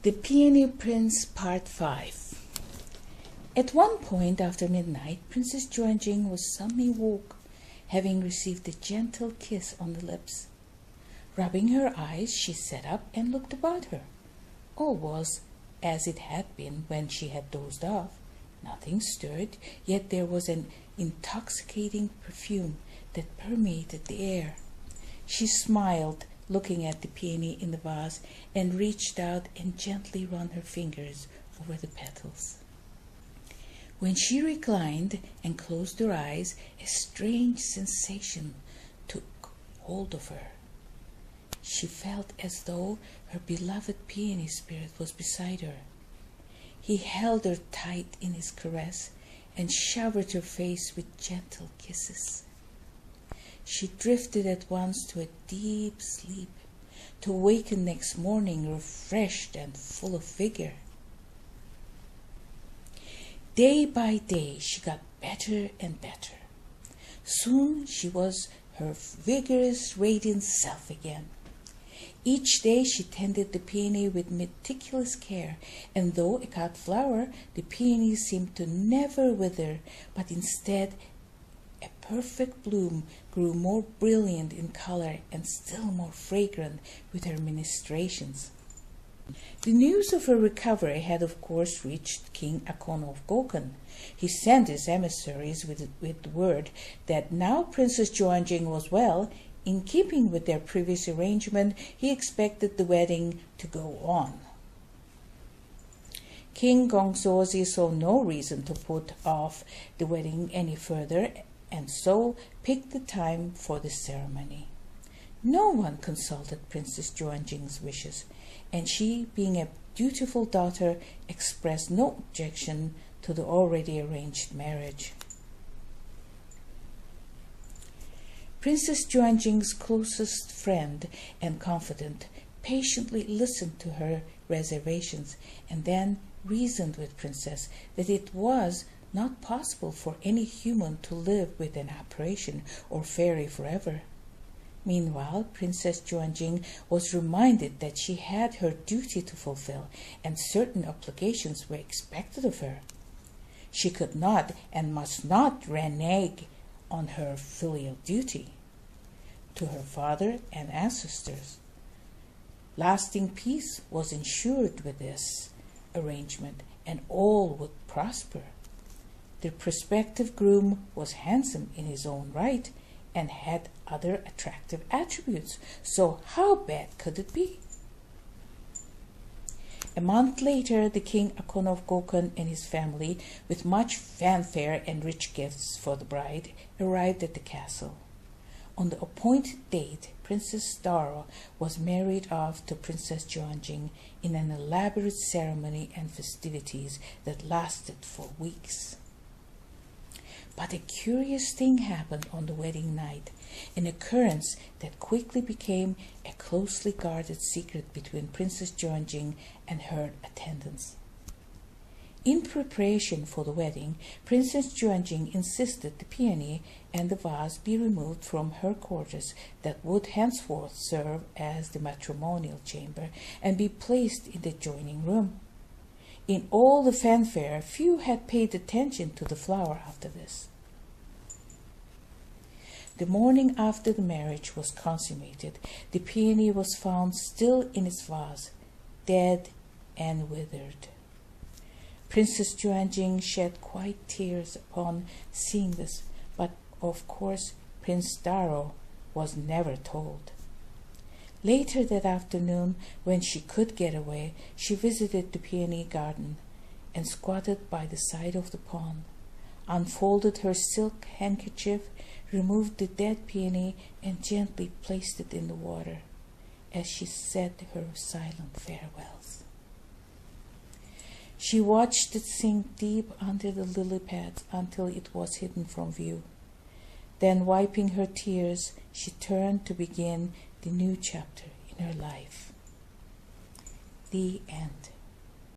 The Peony Prince Part 5. At one point after midnight, Princess Juanjing was suddenly woke, having received a gentle kiss on the lips. Rubbing her eyes, she sat up and looked about her. All was as it had been when she had dozed off. Nothing stirred, yet there was an intoxicating perfume that permeated the air. She smiled, looking at the peony in the vase, and reached out and gently ran her fingers over the petals. When she reclined and closed her eyes, a strange sensation took hold of her. She felt as though her beloved peony spirit was beside her. He held her tight in his caress and showered her face with gentle kisses. She drifted at once to a deep sleep, to awaken next morning refreshed and full of vigor. Day by day she got better and better. Soon she was her vigorous, radiant self again. Each day she tended the peony with meticulous care, and though a cut flower, the peony seemed to never wither, but instead a perfect bloom grew more brilliant in color and still more fragrant with her ministrations. The news of her recovery had of course reached King Akon of Gokon. He sent his emissaries with word that now Princess Juanjing was well. In keeping with their previous arrangement, he expected the wedding to go on. King Gongsozi saw no reason to put off the wedding any further, and so picked the time for the ceremony. No one consulted Princess Juanjing's wishes, and she, being a dutiful daughter, expressed no objection to the already arranged marriage. Princess Juanjing's closest friend and confidant patiently listened to her reservations and then reasoned with Princess that it was not possible for any human to live with an apparition or fairy forever. Meanwhile, Princess Juanjing was reminded that she had her duty to fulfill, and certain obligations were expected of her. She could not and must not renege on her filial duty to her father and ancestors. Lasting peace was ensured with this arrangement, and all would prosper. The prospective groom was handsome in his own right and had other attractive attributes, so how bad could it be? A month later, the King Akon of Gokon and his family, with much fanfare and rich gifts for the bride, arrived at the castle. On the appointed date, Princess Daro was married off to Princess Juanjing in an elaborate ceremony and festivities that lasted for weeks. But a curious thing happened on the wedding night, an occurrence that quickly became a closely guarded secret between Princess Juanjing and her attendants. In preparation for the wedding, Princess Juanjing insisted the peony and the vase be removed from her quarters that would henceforth serve as the matrimonial chamber and be placed in the adjoining room. In all the fanfare, few had paid attention to the flower after this. The morning after the marriage was consummated, the peony was found still in its vase, dead and withered. Princess Juanjing shed quite tears upon seeing this, but of course Prince Daro was never told. Later that afternoon, when she could get away, she visited the peony garden and squatted by the side of the pond, unfolded her silk handkerchief, removed the dead peony, and gently placed it in the water as she said her silent farewells. She watched it sink deep under the lily pads until it was hidden from view. Then, wiping her tears, she turned to begin the new chapter in her life. The end.